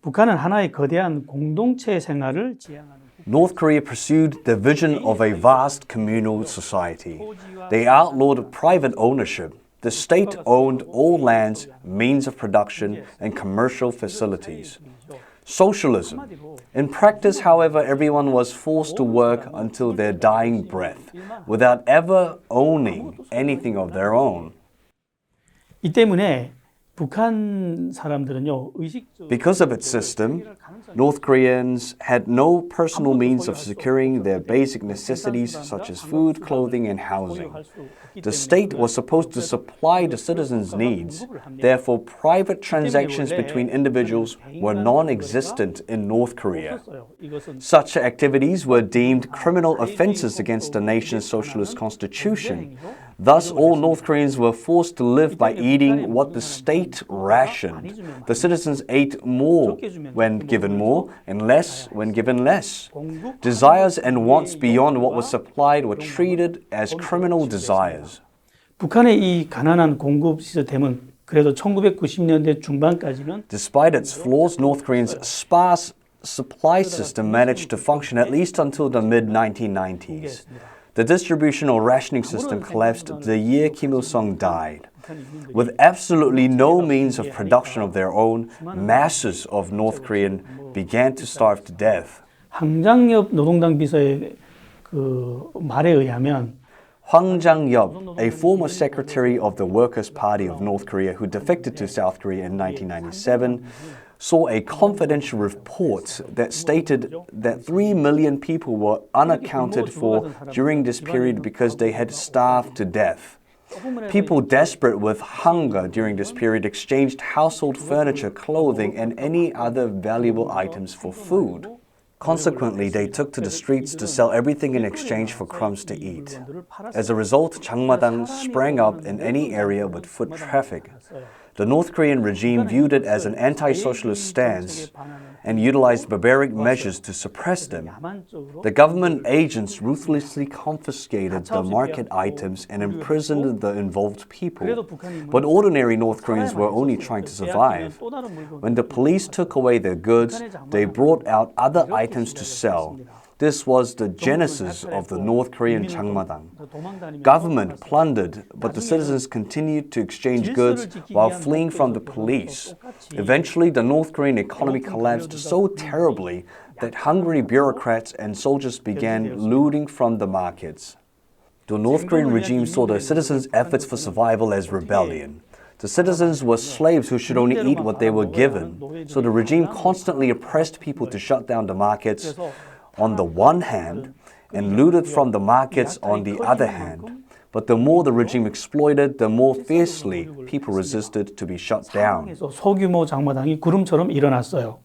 북한은 하나의 거대한 공동체 생활을 지향하는 North Korea pursued the vision of a vast communal society. They outlawed private ownership. The state owned all lands, means of production, and commercial facilities. Socialism. In practice, however, everyone was forced to work until their dying breath, without ever owning anything of their own. 이 때문에 북한 사람들은요, Because of its system, North Koreans had no personal means of securing their basic necessities such as food, clothing, and housing. The state was supposed to supply the citizens' needs. Therefore, private transactions between individuals were non-existent in North Korea. Such activities were deemed criminal offenses against the nation's socialist constitution. Thus, all North Koreans were forced to live by eating what the state rationed. The citizens ate more when given more, and less when given less. Desires and wants beyond what was supplied were treated as criminal desires. 북한의 이 가난한 공급 시스템은 그래도 1990년대 중반까지는 Despite its flaws, North Korea's sparse supply system managed to function at least until the mid-1990s. The distribution or rationing system collapsed the year Kim Il-sung died. With absolutely no means of production of their own, masses of North Koreans began to starve to death. 황장엽 노동당 비서의 그 말에 의하면 Hwang Jang-yeop, a former secretary of the Workers' Party of North Korea who defected to South Korea in 1997, saw a confidential report that stated that 3 million people were unaccounted for during this period because they had starved to death. People desperate with hunger during this period exchanged household furniture, clothing, and any other valuable items for food. Consequently, they took to the streets to sell everything in exchange for crumbs to eat. As a result, Jangmadang sprang up in any area with foot traffic. The North Korean regime viewed it as an anti-socialist stance and utilized barbaric measures to suppress them. The government agents ruthlessly confiscated the market items and imprisoned the involved people. But ordinary North Koreans were only trying to survive. When the police took away their goods, they brought out other items to sell. This was the genesis of the North Korean Jangmadang. Government plundered, but the citizens continued to exchange goods while fleeing from the police. Eventually, the North Korean economy collapsed so terribly that hungry bureaucrats and soldiers began looting from the markets. The North Korean regime saw the citizens' efforts for survival as rebellion. The citizens were slaves who should only eat what they were given. So the regime constantly oppressed people to shut down the markets on the one hand, and looted from the markets on the other hand. But the more the regime exploited, the more fiercely people resisted to be shut down. 소규모 장마당이 구름처럼 일어났어요.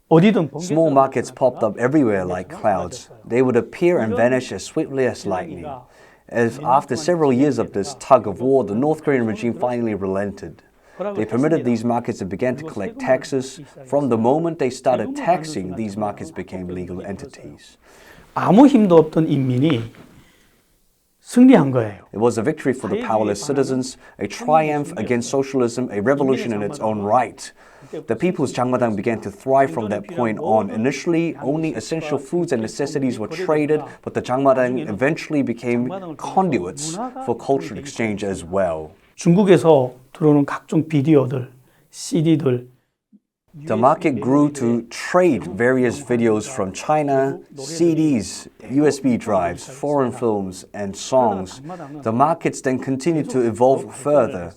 어디든 Small markets popped up everywhere like clouds. They would appear and vanish as swiftly as lightning. As after several years of this tug of war, the North Korean regime finally relented. They permitted these markets and began to collect taxes. From the moment they started taxing, these markets became legal entities. 아무 힘도 없던 인민이 승리한 거예요. It was a victory for the powerless citizens, a triumph against socialism, a revolution in its own right. The people's Jangmadang began to thrive from that point on. Initially, only essential foods and necessities were traded, but the Jangmadang eventually became conduits for cultural exchange as well. 중국에서 들어오는 각종 비디오들, CD들. The market grew to trade various videos from China, CDs, USB drives, foreign films, and songs. The markets then continued to evolve further.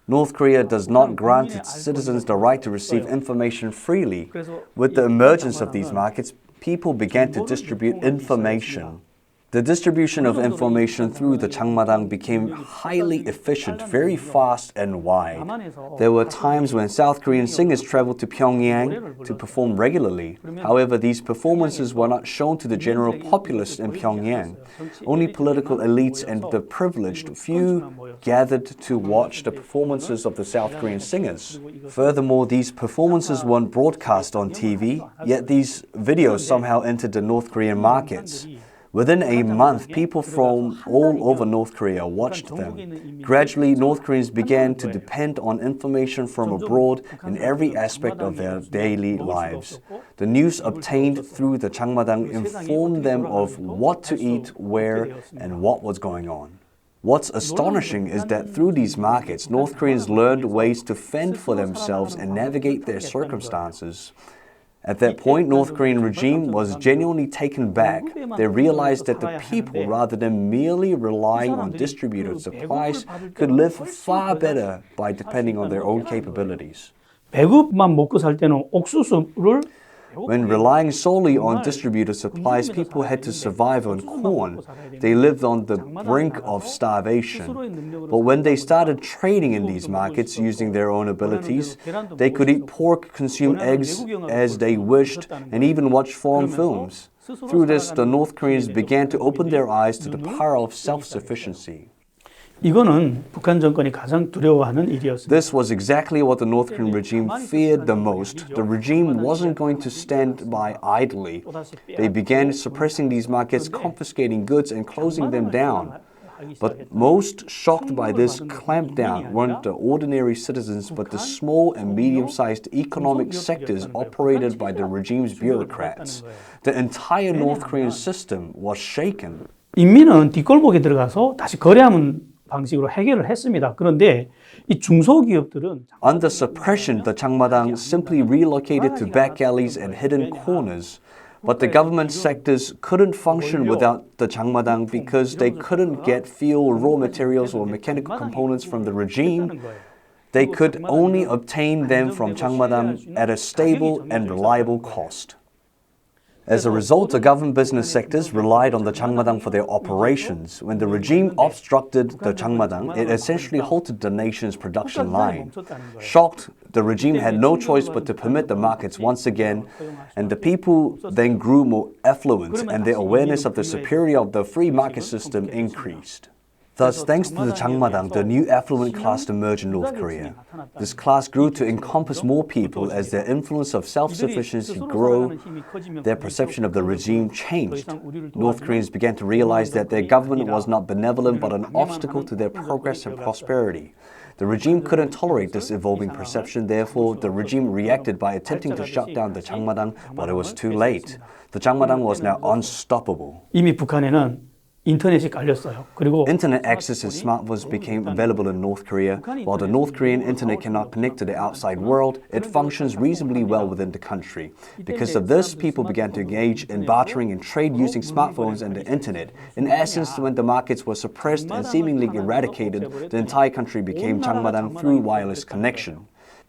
North Korea does not grant its citizens the right to receive information freely. With the emergence of these markets, people began to distribute information. The distribution of information through the Jangmadang became highly efficient, very fast and wide. There were times when South Korean singers traveled to Pyongyang to perform regularly. However, these performances were not shown to the general populace in Pyongyang. Only political elites and the privileged few gathered to watch the performances of the South Korean singers. Furthermore, these performances weren't broadcast on TV, yet these videos somehow entered the North Korean markets. Within a month, people from all over North Korea watched them. Gradually, North Koreans began to depend on information from abroad in every aspect of their daily lives. The news obtained through the Jangmadang informed them of what to eat, where, and what was going on. What's astonishing is that through these markets, North Koreans learned ways to fend for themselves and navigate their circumstances. At that point, North Korean regime was genuinely taken back. They realized that the people, rather than merely relying on distributed supplies, could live far better by depending on their own capabilities. 배급만 먹고 살 때는 옥수수를 When relying solely on distributed supplies, people had to survive on corn. They lived on the brink of starvation. But when they started trading in these markets using their own abilities, they could eat pork, consume eggs as they wished, and even watch foreign films. Through this, the North Koreans began to open their eyes to the power of self-sufficiency. 이거는 북한 정권이 가장 두려워하는 일이었습니다. This was exactly what the North Korean regime feared the most. The regime wasn't going to stand by idly. They began suppressing these markets, confiscating goods, and closing them down. But most shocked by this clampdown weren't the ordinary citizens, but the small and medium-sized economic sectors operated by the regime's bureaucrats. The entire North Korean system was shaken. 인민은 뒷골목에 들어가서 다시 거래하는 방식으로 해결을 했습니다. 그런데 이 중소기업들은 Under suppression, the Jangmadang simply relocated to back alleys and hidden corners. But the government sectors couldn't function without the Jangmadang because they couldn't get fuel, raw materials, or mechanical components from the regime. They could only obtain them from Jangmadang at a stable and reliable cost. As a result, the government business sectors relied on the Jangmadang for their operations. When the regime obstructed the Jangmadang, it essentially halted the nation's production line. Shocked, the regime had no choice but to permit the markets once again, and the people then grew more affluent, and their awareness of the superiority of the free market system increased. Thus, thanks to the Jangmadang, the new affluent class emerged in North Korea. This class grew to encompass more people as their influence of self-sufficiency grew. Their perception of the regime changed. North Koreans began to realize that their government was not benevolent but an obstacle to their progress and prosperity. The regime couldn't tolerate this evolving perception, therefore the regime reacted by attempting to shut down the Jangmadang, but it was too late. The Jangmadang was now unstoppable. 이미 북한에는 인터넷이 깔렸어요. 그리고 Internet access and smartphones became available in North Korea. While the North Korean internet cannot connect to the outside world, it functions reasonably well within the country. Because of this, people began to engage in bartering and trade using smartphones and the internet. In essence, when the markets were suppressed and seemingly eradicated, the entire country became Jangmadang through wireless connection.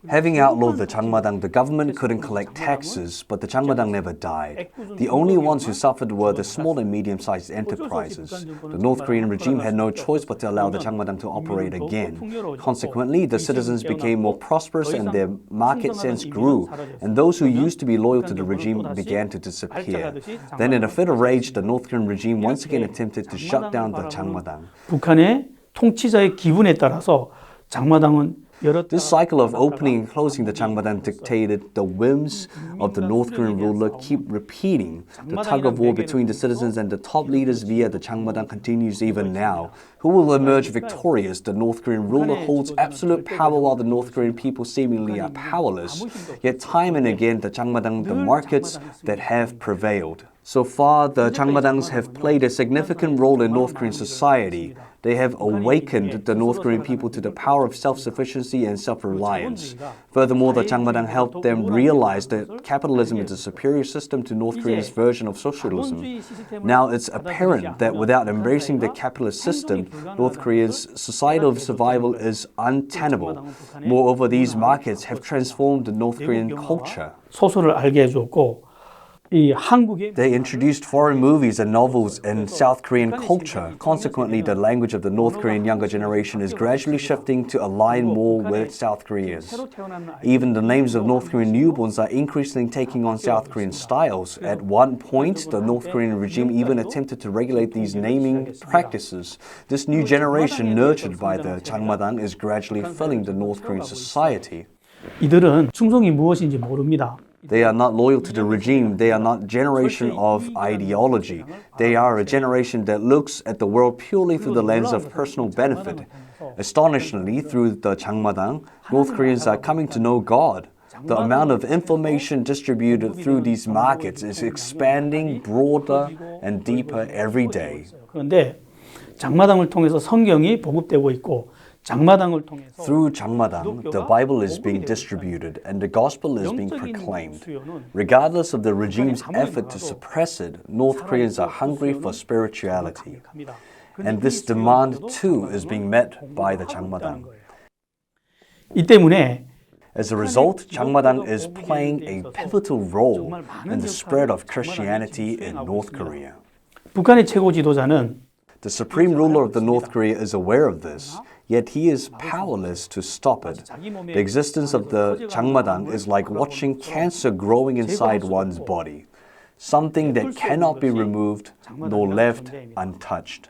Having outlawed the Jangmadang, the government couldn't collect taxes, but the Jangmadang never died. The only ones who suffered were the small and medium-sized enterprises. The North Korean regime had no choice but to allow the Jangmadang to operate again. Consequently, the citizens became more prosperous and their market sense grew, and those who used to be loyal to the regime began to disappear. Then in a fit of rage, the North Korean regime once again attempted to shut down the Jangmadang. 북한의 통치자의 기분에 따라서 장마당은 This cycle of opening and closing the Jangmadang dictated the whims of the North Korean ruler keep repeating. The tug-of-war between the citizens and the top leaders via the Jangmadang continues even now. Who will emerge victorious? The North Korean ruler holds absolute power while the North Korean people seemingly are powerless. Yet time and again, the Jangmadang, the markets that have prevailed. So far, the Jangmadangs have played a significant role in North Korean society. They have awakened the North Korean people to the power of self-sufficiency and self-reliance. Furthermore, the Jangmadang helped them realize that capitalism is a superior system to North Korea's version of socialism. Now it's apparent that without embracing the capitalist system, North Korea's societal survival is untenable. Moreover, these markets have transformed the North Korean culture. 소설을 알게 해줬고 They introduced foreign movies and novels in South Korean culture. Consequently, the language of the North Korean younger generation is gradually shifting to align more with South Koreans. Even the names of North Korean newborns are increasingly taking on South Korean styles. At one point, the North Korean regime even attempted to regulate these naming practices. This new generation, nurtured by the Jangmadang, is gradually filling the North Korean society. 이들은 충성이 무엇인지 모릅니다. They are not loyal to the regime. They are not generation of ideology. They are a generation that looks at the world purely through the lens of personal benefit. Astonishingly, through the Jangmadang, North Koreans are coming to know God. The amount of information distributed through these markets is expanding broader and deeper every day. 그런데 장마당을 통해서 성경이 보급되고 있고 장마당을 통해서 Through Jangmadang, the Bible is being distributed and the gospel is being proclaimed. Regardless of the regime's effort to suppress it, North Koreans are hungry for spirituality. And this demand too is being met by the Jangmadang. 이 때문에 As a result, Jangmadang is playing a pivotal role in the spread of Christianity in North Korea. 북한의 최고 지도자는 The supreme ruler of the North Korea is aware of this, yet he is powerless to stop it. The existence of the Jangmadang is like watching cancer growing inside one's body, something that cannot be removed nor left untouched.